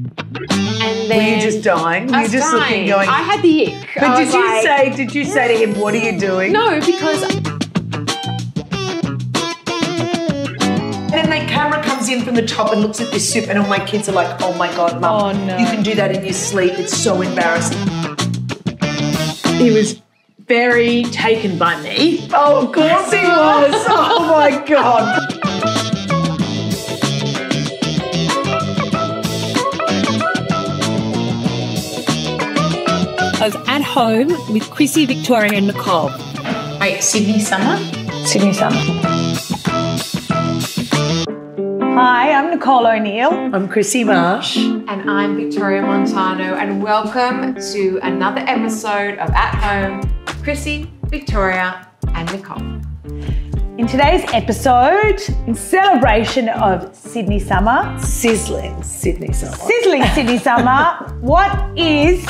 And then were you just dying? Were you just looking, going? I had the ick. But did you say to him, "What are you doing?" No, because. And then the camera comes in from the top and looks at this soup, and all my kids are like, "Oh my God, Mum, Oh, no. you can do that in your sleep. It's so embarrassing." He was very taken by me. Oh, of course he was. Oh my God. I was at home with Krissy, Victoria and Nicole. Wait, Sydney summer? Sydney summer. Hi, I'm Nicole O'Neill. I'm Krissy Marsh. And I'm Victoria Montano, and welcome to another episode of At Home, Krissy, Victoria and Nicole. In today's episode, in celebration of Sydney summer, Sizzling Sydney summer. sizzling Sydney summer, what is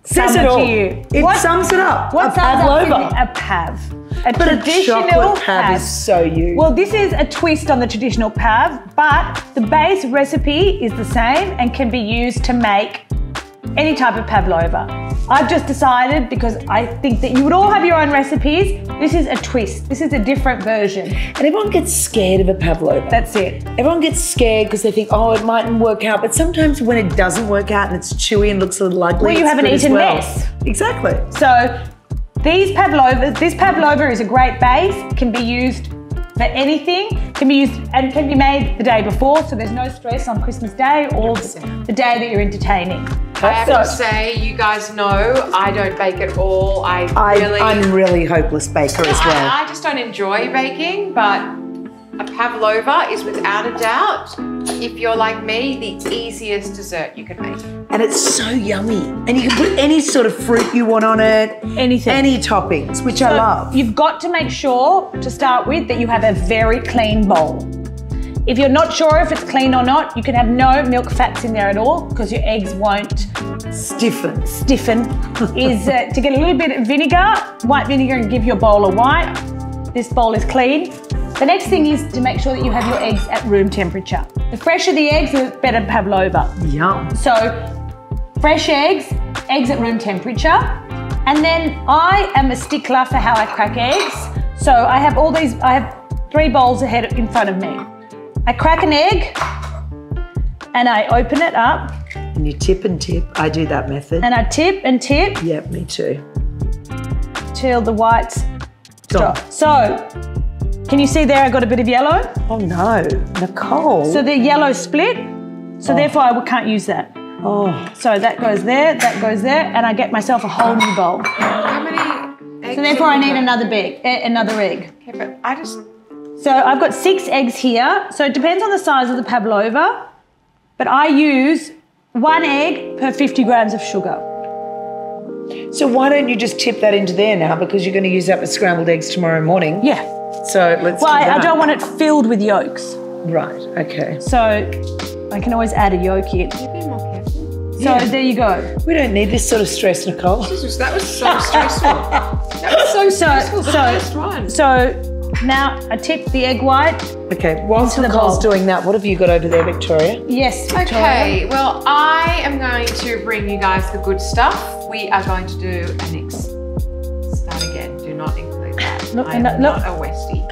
Says summer it all. to you? It sums it up. What a sums up pavlova. Sydney? A pav. A But a traditional chocolate pav is so you. Well, this is a twist on the traditional pav, but the base recipe is the same and can be used to make any type of pavlova. I've just decided, because I think that you would all have your own recipes, this is a twist. This is a different version. And everyone gets scared of a pavlova. That's it. Everyone gets scared because they think, oh, it mightn't work out. But sometimes when it doesn't work out and it's chewy and looks a little ugly, Well, you it's have an good as eaten well. mess. Exactly. So this pavlova is a great base, can be used for anything, can be used and can be made the day before, so there's no stress on Christmas Day or the day that you're entertaining. I have to say, you guys know I don't bake at all. I'm really hopeless baker as well. I just don't enjoy baking, but a pavlova is without a doubt, if you're like me, the easiest dessert you can make. And it's so yummy. And you can put any sort of fruit you want on it. Anything. Any toppings, which I love. You've got to make sure, to start with, that you have a very clean bowl. If you're not sure if it's clean or not, you can have no milk fats in there at all, because your eggs won't Stiffen. is to get a little bit of vinegar, white vinegar, and give your bowl a white. This bowl is clean. The next thing is to make sure that you have your eggs at room temperature. The fresher the eggs, the better pavlova. Yum. So fresh eggs at room temperature. And then I am a stickler for how I crack eggs. So I have 3 bowls ahead in front of me. I crack an egg and I open it up. And you tip and tip. I do that method. And I tip and tip Yep, me too. till the whites Gone. stop. So, can you see there I got a bit of yellow? Oh no, Nicole. So the yellow split, so therefore I can't use that. Oh, So that goes there, and I get myself a whole new bowl. How many eggs? So therefore I have you need got? another egg. Okay, but I just... So I've got 6 eggs here. So it depends on the size of the pavlova, but I use 1 egg per 50 grams of sugar. so why don't you just tip that into there now, because you're going to use that with scrambled eggs tomorrow morning. Yeah. So let's Well, do that. I don't want it filled with yolks. Right, okay. So I can always add a yolk in. Can you be more careful? So there you go. We don't need this sort of stress, Nicole. Jesus, that was so stressful. That was so stressful, the first one. So now I tip the egg white. Okay, whilst Into the Nicole's bowl. doing that, what have you got over there, Victoria? Yes, Victoria. Okay, well, I am going to bring you guys the good stuff. We are going to do start again. Do not include that. Look, I'm look. not a Westie.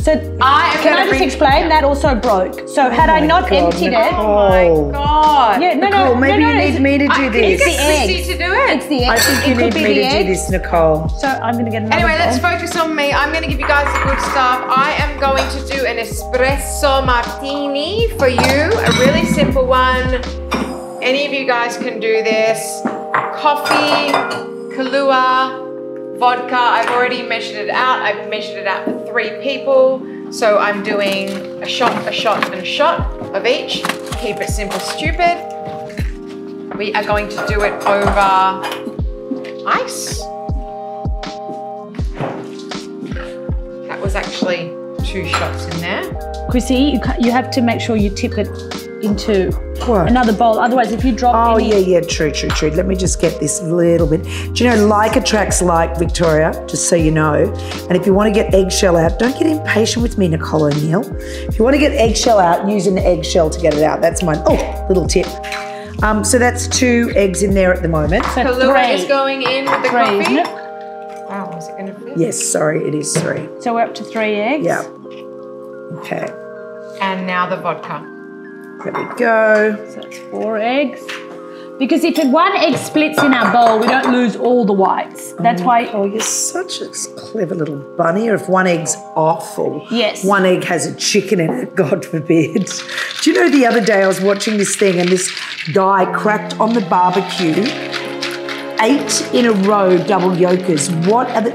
So Can can I just explain? That also broke. So had I my not God, emptied Oh my God. it, Nicole, maybe you need me to do You this. get the Krissy eggs. to do it. It's the eggs. I think you It could need be me the to do eggs. this, Nicole. So I'm going to get another Anyway, let's bowl. focus on me. I'm going to give you guys the good stuff. I am going to do an espresso martini for you. A really simple one. Any of you guys can do this. Coffee, Kahlua, vodka. I've already measured it out. I've measured it out for 3 people. So I'm doing a shot, and a shot of each. Keep it simple, stupid. We are going to do it over ice. That was actually 2 shots in there. Krissy, you have to make sure you tip it into What? another bowl. Otherwise, if you drop Oh, any... yeah, true. Let me just get this a little bit. Do you know, like attracts like, Victoria, just so you know. And if you want to get eggshell out, don't get impatient with me, Nicole O'Neill. If you want to get eggshell out, use an eggshell to get it out. That's my little tip. So that's 2 eggs in there at the moment. So Kahlua 3. is going in with the 3, coffee. isn't it? Wow, is it going to fit? Yes, sorry, it is 3. So we're up to 3 eggs. Yeah. Okay. And now the vodka. There we go. So that's 4 eggs. Because if 1 egg splits in our bowl, we don't lose all the whites. That's why. Oh, you're such a clever little bunny. Or if 1 egg's off or Yes. 1 egg has a chicken in it, God forbid. Do you know the other day I was watching this thing and this guy cracked on the barbecue 8 in a row double yolkers.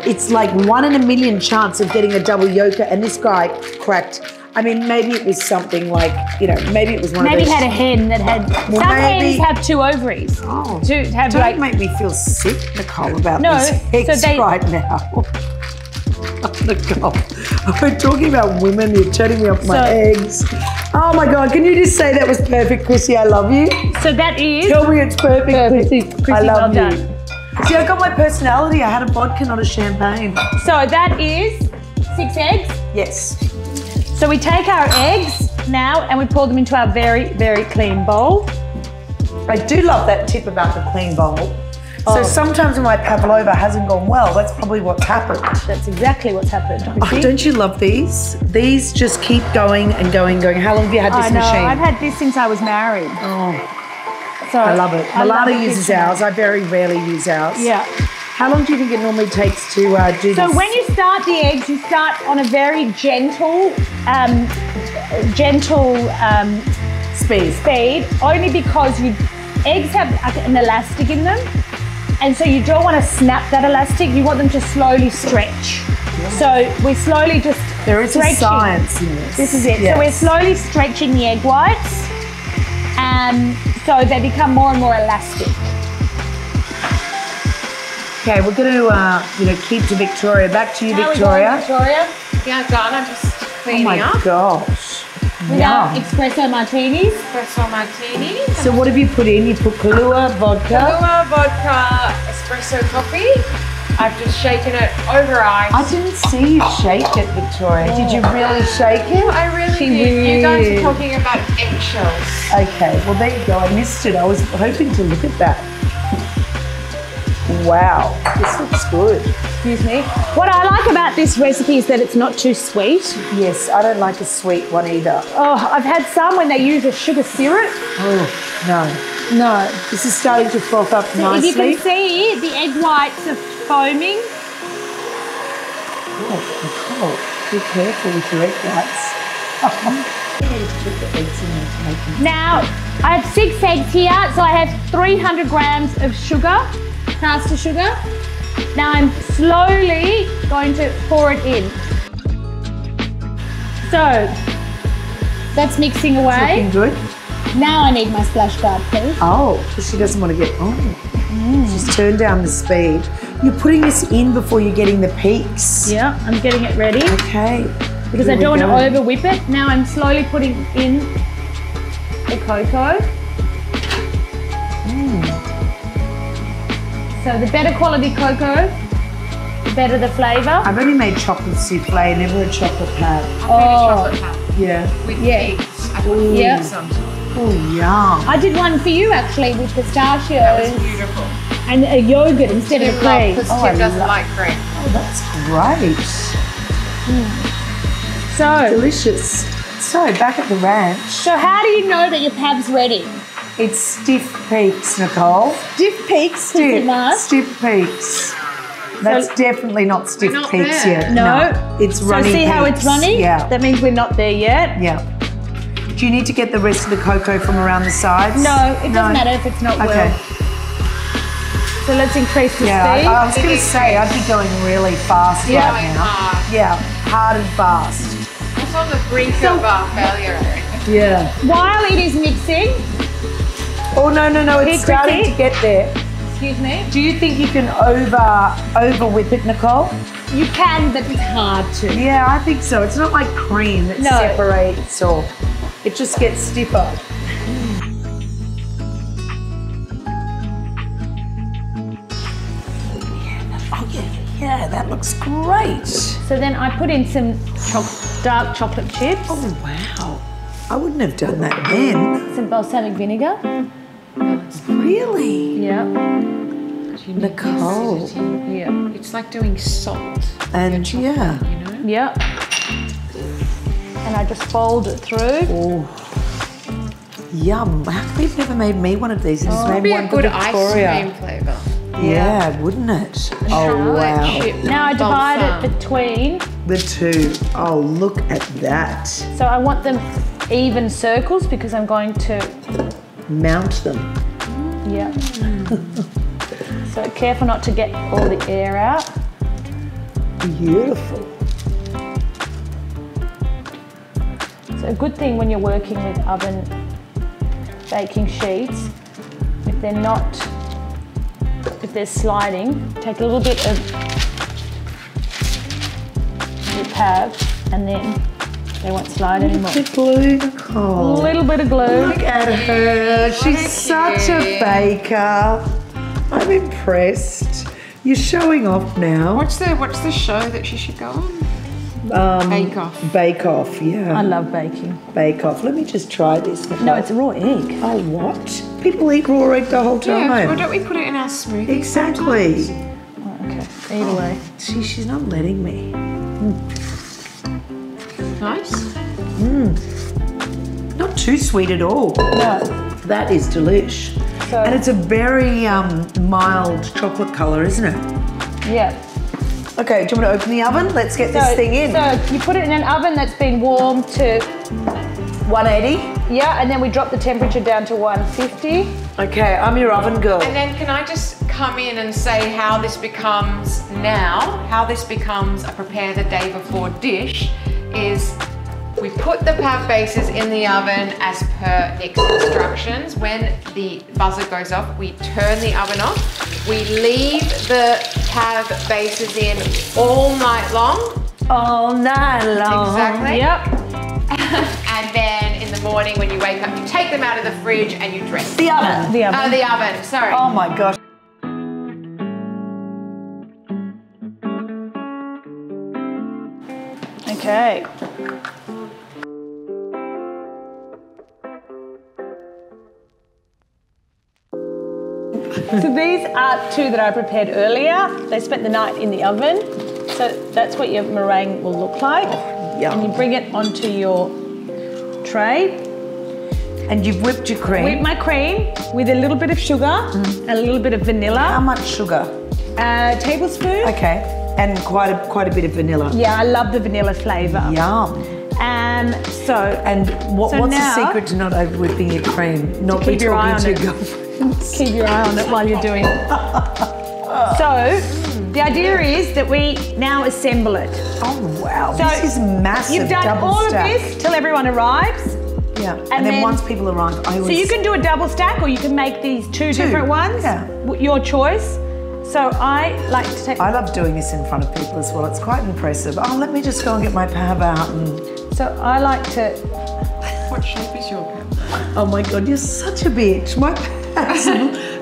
It's like 1 in a million chance of getting a double yolker, and this guy cracked. I mean, maybe it was something like, maybe it was one maybe of those. had a hen that had. Well, some maybe- hens have 2 ovaries. Oh, To have don't like. make me feel sick, Nicole, about No, these eggs so they- right now. Nicole, we're talking about women. You're turning me off my eggs. Oh my God! Can you just say that was perfect, Krissy? I love you. So that is. Tell me it's perfect, Krissy. Krissy, I love well you. done. See, I got my personality. I had a vodka, not a champagne. So that is 6 eggs. Yes. So we take our eggs now and we pour them into our very, very clean bowl. I do love that tip about the clean bowl. So sometimes when my pavlova hasn't gone well, that's probably what's happened. That's exactly what's happened. Oh, don't you love these? These just keep going and going and going. How long have you had this I know. machine? I've had this since I was married. Oh, So I love it. I love Milana it. uses ours. I very rarely use ours. Yeah. How long do you think it normally takes to do this? So when you start the eggs, you start on a very gentle, speed, only because eggs have an elastic in them, and so you don't want to snap that elastic. You want them to slowly stretch. So we're slowly just there is stretching. a science in this. This is it. Yes. So we're slowly stretching the egg whites, so they become more and more elastic. Okay, we're going to, keep to Victoria. Back to you, How are we Victoria. going, Victoria? Yeah, done. I'm just Oh cleaning my up. gosh. With our espresso martinis. Espresso martinis. So what have you put in? You put Kahlua, vodka. Kahlua, vodka, espresso coffee. I've just shaken it over ice. I didn't see you shake it, Victoria. Did you really shake it? I really She did. You guys did. are talking about eggshells. Okay, well there you go. I missed it. I was hoping to look at that. Wow, this looks good. Excuse me. What I like about this recipe is that it's not too sweet. Yes, I don't like a sweet one either. Oh, I've had some when they use a sugar syrup. Oh, no. No. This is starting to froth up So nicely. if you can see, the egg whites are foaming. Oh, Nicole, be careful with your egg whites. Put the eggs in there to make them. Now, I have 6 eggs here, so I have 300 grams of sugar, caster sugar. Now I'm slowly going to pour it in. So, that's mixing away. Looking good. Now I need my splash guard, please. Oh, because she doesn't want to get Just turn down the speed. You're putting this in before you're getting the peaks. Yeah, I'm getting it ready. Okay. Because I don't want to over whip it. Now I'm slowly putting in the cocoa. So the better quality cocoa, the better the flavour. I've only made chocolate souffle, never a chocolate pad. I've made a chocolate pad Yeah. with Yeah. eggs. I put eggs on top. Oh, yum. I did one for you actually with That pistachios was beautiful. and a yogurt instead of Tim cream. because Oh, I Tim doesn't love- like cream. Oh, that's great. So, Delicious. So, back at the ranch, so how do you know that your pav's ready? it's stiff peaks, Nicole. Stiff peaks, Stiff peaks. That's definitely not stiff We're not peaks there. yet. No. It's So runny see how peaks. it's running? Yeah. That means we're not there yet. Yeah. Do you need to get the rest of the cocoa from around the sides? No, it doesn't matter if it's not Okay. well. So let's increase the Yeah, speed. I was going to say, I'd be going really fast Yeah. right Going now. hard. Yeah, hard and fast. It's on the brink of failure. Yeah. While it is mixing, Oh, no, Hey, it's starting Krissy? to get there. excuse me, Do you think you can over whip it, Nicole? you can, but it's hard to. Yeah, I think so. It's not like cream that No. separates or it just gets stiffer. Yeah, that looks great. So then I put in some dark chocolate chips, Oh, wow. I wouldn't have done that then. some balsamic vinegar. Really? Yeah. Nicole. Yeah. It's like doing salt. And yeah. You know? Yeah. And I just fold it through. Oh. Yum. How come you've never made me one of these? And just It'd made be one a for good Victoria. ice cream flavour. Yeah, wouldn't it? Oh, wow. Now I divide it between. The two. Oh, look at that. So I want them even circles because I'm going to. Mount them. Yeah. So careful not to get all the air out. Beautiful. So a good thing when you're working with oven baking sheets, if they're sliding, take a little bit of your pad and then they won't slide anymore. The glue, A Nicole. little bit of glue. Look at her. She's such a baker. I'm impressed. You're showing off now. What's the show that she should go on? Bake Off. Bake Off, yeah. I love baking. Bake Off. Let me just try this. Nicole. No, it's a raw egg. Oh, what? People eat raw egg the whole time. Yeah, well, don't we put it in our smoothie? Exactly. Oh, okay. Either way. She's not letting me. Nice. Not too sweet at all. No. That is delish. So, And it's a very mild chocolate colour, isn't it? yeah. Okay, do you want to open the oven? Let's get this thing in. So you put it in an oven that's been warmed to 180. Yeah, and then we drop the temperature down to 150. Okay, I'm your oven girl. And then can I just come in and say how this becomes a prepare the day before dish is we put the pav bases in the oven as per Nick's instructions. When the buzzer goes off, we turn the oven off. We leave the pav bases in all night long. All night long. Exactly. Yep. And then in the morning when you wake up, you take them out of the fridge and you dress. The oven. The oven. The oven, sorry. Oh my gosh. Okay. So these are two that I prepared earlier. They spent the night in the oven. So that's what your meringue will look like. Yum. And you bring it onto your tray. And you've whipped your cream. Whip my cream with a little bit of sugar and a little bit of How vanilla. much sugar? A tablespoon. Okay. And quite a bit of vanilla. Yeah, I love the vanilla flavour. Yum. And And what's now- the secret to not over whipping your cream? Not be keep your eye talking on to it. girlfriends. keep your eye on it while you're doing it. So the idea is that we now assemble it. Oh wow, So this is massive. You've done double all stack. of this till everyone arrives. Yeah, and then once people arrive, I So always... you can do a double stack or you can make these two different ones. Yeah. Your choice. So I like to take... I love doing this in front of people as well. It's quite impressive. Oh, let me just go and get my pav out and... So I like to... What shape is your pav? Oh my God, you're such a bitch. My pav's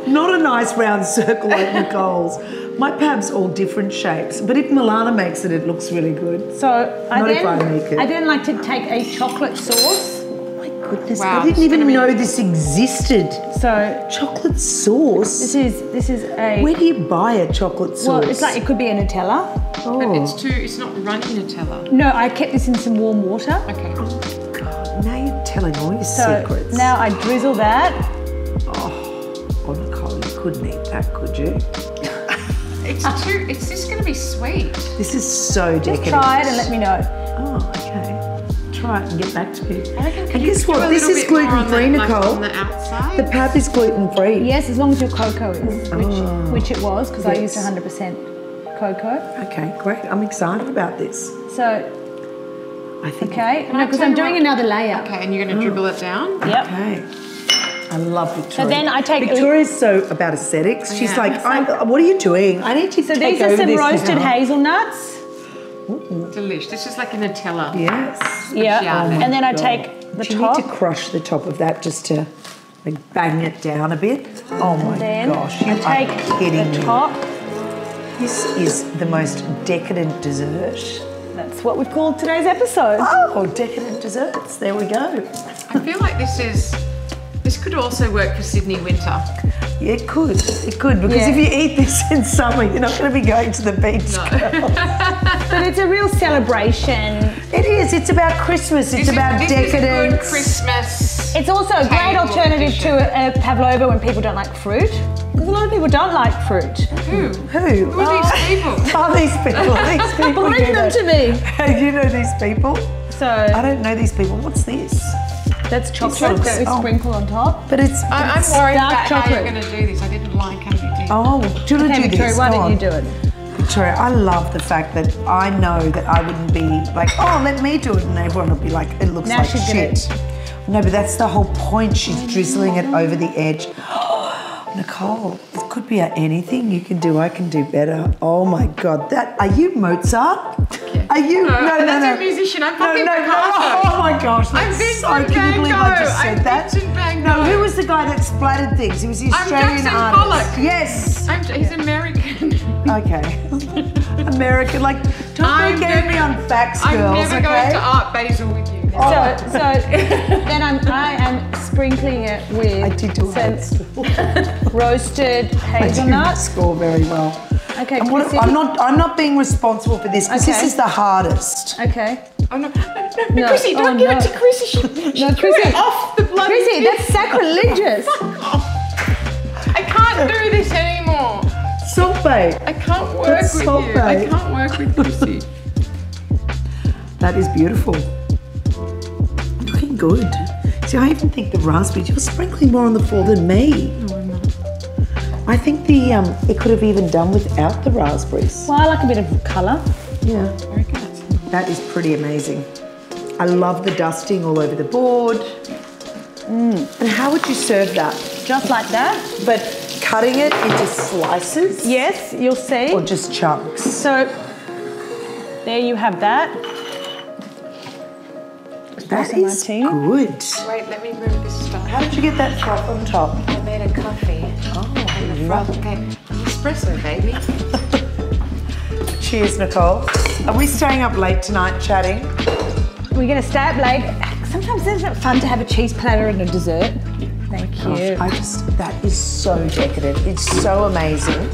not a nice round circle like Nicole's. My pav's all different shapes. But if Milana makes it, it looks really good. So Not if I make it. I then like to take a chocolate sauce. Goodness, Wow, I didn't even know this existed. So Chocolate sauce? this is a... Where do you buy a chocolate sauce? Well, it's like, it could be a Nutella. Oh. But it's not runny Nutella. No, I kept this in some warm water. Okay. God, now you're telling all your So secrets. now I drizzle that. Oh, Nicole, you couldn't eat that, could you? It's just gonna be sweet. This is so decadent. Just try it and let me know. Oh, okay. Try it and get back to me. Can And you guess do a what? This little is bit more on gluten-free, the- like Nicole. on the outside? The pav is gluten-free. Yes, as long as your cocoa is, which it was, because I used Yes. 100% cocoa. Okay, great. I'm excited about this. So, I think. okay, no, I because tell I'm you doing what- another layer. Okay, and you're gonna dribble it down? Yep. Okay. I love Victoria. So then I take- Victoria's so about aesthetics. She's Yeah. like, what are you doing? I need to So take these are over some this roasted now. hazelnuts. Delish. This is like a Nutella. Yes. Yeah. Yeah. And then I God. take the Do you top. need to crush the top of that just to like bang it down a bit? Oh my Then gosh, you I take are kidding the me. top. This is the most decadent dessert. That's what we've called today's episode. Oh, decadent desserts. There we go. I feel like this is This could also work for Sydney winter. Yeah, it could, because if you eat this in summer, you're not going to be going to the beach. No. But it's a real celebration. It is. It's about Christmas. It's about decadence. This is a good Christmas. It's also a great alternative to a pavlova when people don't like fruit. Because a lot of people don't like fruit. Who? Who? Who are these people? Are these people? These people Bring them to me. You know these people? So I don't know these people. What's this? that's chocolate that we sprinkle on top. But it's. I'm worried dark about chocolate. how you're going to do this. I didn't like how you did. Oh, do you want to do Victoria, this? why Go don't on. you do it? Victoria, I love the fact that I know that I wouldn't be like, oh, let me do it, and everyone would be like, it looks Now like she's shit. No, but that's the whole point. She's drizzling it over the edge. Nicole, it could be anything you can do. I can do better. Oh my God, that are you Mozart? Yeah. Are you? No, that's a musician. I'm fucking Picasso. Oh my gosh, I'm that's Vincent can you believe I just Van said Gogh. I'm that? Vincent Van No, Gogh. who was the guy that splattered things? He was the Australian Jackson artist. Pollock. Yes. He's American. Okay. American, like, don't I'm get me on facts, girls, I'm never going to Art Basel with you. So then I am sprinkling it with I did do some roasted I didn't hazelnuts. score very well. Okay, And what, Krissy. I'm not being responsible for this because this Okay. is the hardest. Okay. Oh no, No. Krissy, don't Oh, give no. it to Krissy. She No, threw Krissy. it off the bloody Krissy, thing. that's sacrilegious. I can't do this anymore. Salt bae. I can't work That's with so you. bad. I can't work with Krissy. That is beautiful. Looking good. See, I even think the raspberries, you're sprinkling more on the floor than me. No, I'm not. I think it could have even done without the raspberries. Well, I like a bit of colour. Yeah. I reckon that's That is pretty amazing. I love the dusting all over the board. And how would you serve that? Just like that. But cutting it into slices? Yes, you'll see. Or just chunks? So there you have that. That Espresso is martini. good. Wait, let me move this stuff. How did you get that froth on top? I made a coffee. Oh, And the froth came. Espresso, baby. Cheers, Nicole. Are we staying up late tonight chatting? We're going to stay up late. Sometimes isn't it fun to have a cheese platter and a dessert? Thank you. That is so decadent. It's so amazing.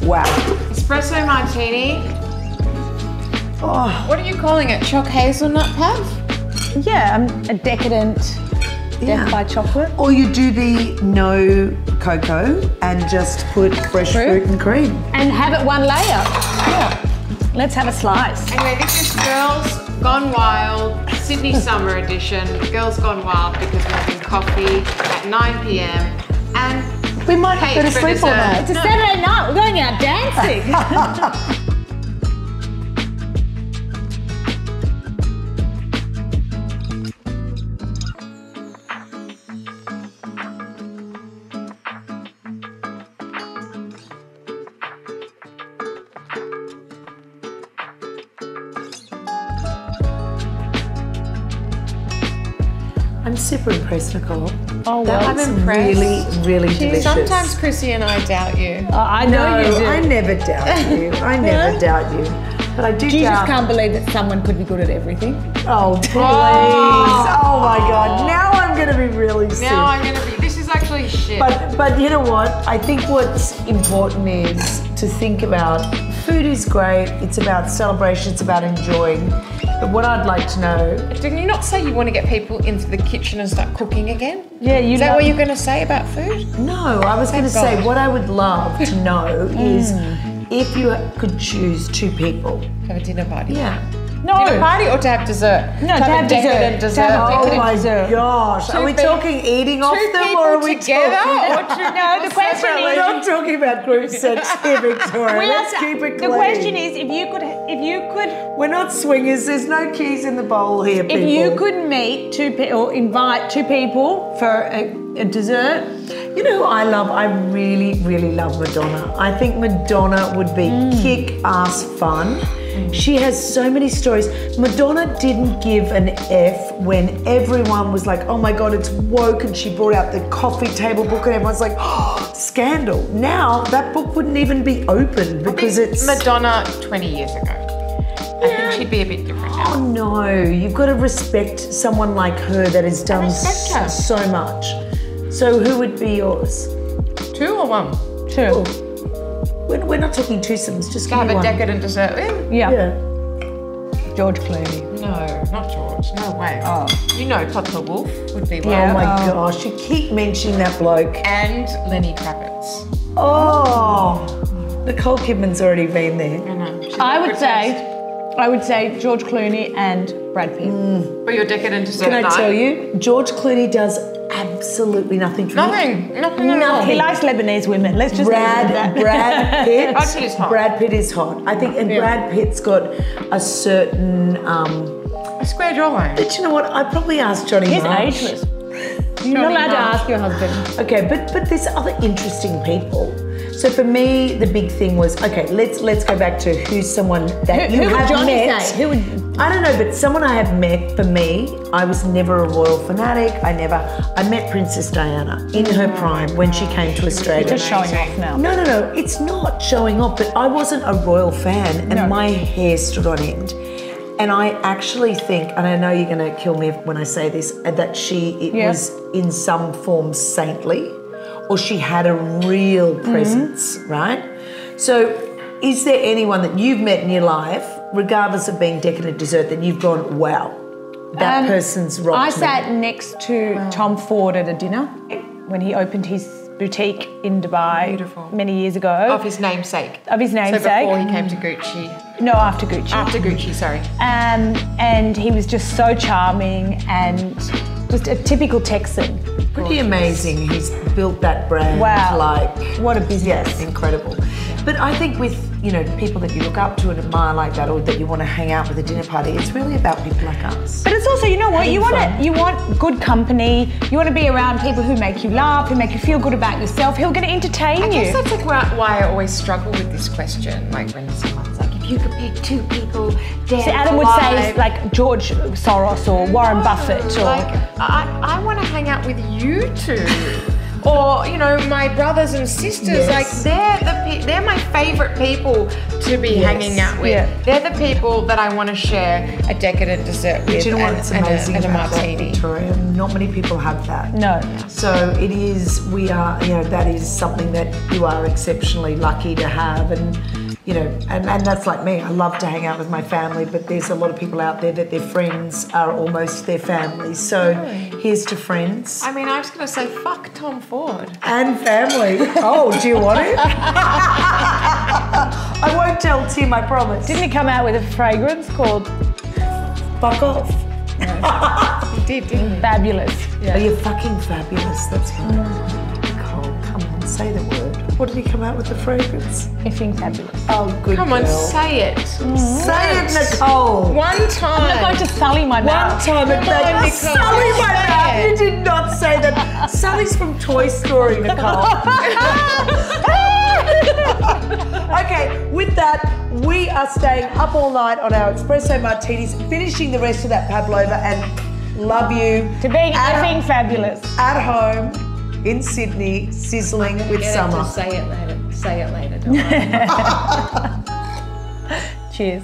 Wow. Espresso martini. Oh, What are you calling it? Choc hazelnut pav? Yeah, a decadent death by chocolate. Or you do the no cocoa and just put fresh fruit and cream. And have it one layer. Yeah. Let's have a slice. Anyway, this is Girls Gone Wild, Sydney Summer Edition. Girls Gone Wild because we're having coffee at 9 p.m. and We might cake go to for sleep all dessert. night. It's a Saturday night. We're going out dancing. I'm super impressed, Nicole. Oh, That well. looks impressed. really delicious. Sometimes Krissy and I doubt you. I know you do. I never doubt you. I never doubt you. But I do You doubt. just can't believe that someone could be good at everything. Oh, please. Oh my God. Now I'm going to be really sick. Now I'm gonna be. This is actually shit. But you know what? I think what's important is to think about food is great. It's about celebration. It's about enjoying. But what I'd like to know. Didn't you not say you want to get people into the kitchen and start cooking again? Yeah, Is that what you're going to say about food? No, I was going to say God. what I would love to know is if you could choose two people. Have a dinner party. Yeah. No. Dinner party or to have dessert? No, to have a decadent dessert. To have a Oh decadent my dessert. gosh. Are we people- talking eating off Two them people or are we together talking? or two No, the question We're is. not talking about group sex here, Victoria. Let's keep it clean. The question is, if you could, We're not swingers. There's no keys in the bowl here, people. if you could meet two people or invite two people for a dessert. You know who I love? I really love Madonna. I think Madonna would be kick-ass fun. She has so many stories. Madonna didn't give an F when everyone was like, oh my God, it's woke, and she brought out the coffee table book and everyone's like, oh, scandal. Now that book wouldn't even be open because it's... Madonna 20 years ago. I think she'd be a bit different now. Oh no, you've got to respect someone like her that has done respect her. so much. So who would be yours? 2 or 1? 2. We're not talking twosomes, just give Have me a one. decadent dessert with? Yeah. George Clooney. No, not George. No way. Oh. You know Papa Wolf would be one. Oh my gosh, you keep mentioning that bloke. And Lenny Kravitz. Oh, Nicole Kidman's already been there. I know. She's I got would good say, taste. George Clooney and Brad Pitt. For your decadent dessert Can I night. tell you, George Clooney does absolutely nothing for me. Nothing at all. He likes Lebanese women. Let's just leave it at that. Brad Pitt. Brad Pitt is hot. Brad Pitt is hot. I think, and Brad Pitt's got a certain. A square jawline. But you know what? I'd probably ask Johnny He's Marsh. ageless. You're not allowed to ask your husband. Okay, but there's other interesting people. So for me, the big thing was, okay, let's go back to who's someone that you Who would have Johnny met. say? Who would? I don't know, but someone I have met, for me, I was never a royal fanatic. I met Princess Diana in her prime when she came to Australia. Just showing off now. No, it's not showing off, but I wasn't a royal fan and my hair stood on end. And I actually think, and I know you're going to kill me when I say this, that it was in some form saintly, or she had a real presence, right? So is there anyone that you've met in your life, regardless of being decadent dessert, that you've gone, wow, that person's rocked I me? sat next to Tom Ford at a dinner when he opened his boutique in Dubai many years ago. Of his namesake. Of his namesake. So before he came to Gucci. No, after Gucci. After Gucci, sorry. And he was just so charming and just a typical Texan. Pretty amazing. He's built that brand. Wow. Like, What a business. yes, incredible. But I think with, people that you look up to and admire like that, or that you want to hang out with a dinner party, it's really about people like us. But it's also, you know what, you Having want good company. You want to be around people who make you laugh, who make you feel good about yourself, who are going to entertain I you. guess that's like why I always struggle with this question. Like when someone's like, if you could pick 2 people dead So Adam would say like George Soros or Warren Buffett or I want to hang out with you 2. Or, my brothers and sisters, Yes. like they're my favourite people to be hanging out with. Yeah. They're the people that I want to share a decadent dessert with. But you know what? It's amazing and a about that, martini. Victoria. Not many people have that. no. So it is, that is something that you are exceptionally lucky to have. And, and that's like me. I love to hang out with my family, but there's a lot of people out there that their friends are almost their families. So here's to friends. I mean, I was going to say, fuck Tom Ford. And family. Oh, do you want it? I won't tell Tim, I promise. Didn't he come out with a fragrance called Fuck off. He did, didn't he? Fabulous? Are you fucking fabulous? That's right. Nicole, come on, say the word. What did he come out with, the fragrance? Effing fabulous. Oh, good Come girl. on, say it. Say it, Nicole. One time. I'm not going to sully my One mouth. time it Come on, made me Nicole, Sully my say mouth. it. You did not say that. Sully's from Toy Story, Nicole. Okay, with that, we are staying up all night on our espresso martinis, finishing the rest of that pavlova, and love you. To being effing fabulous. At home in Sydney, sizzling with summer. Say it later. Say it later. Cheers.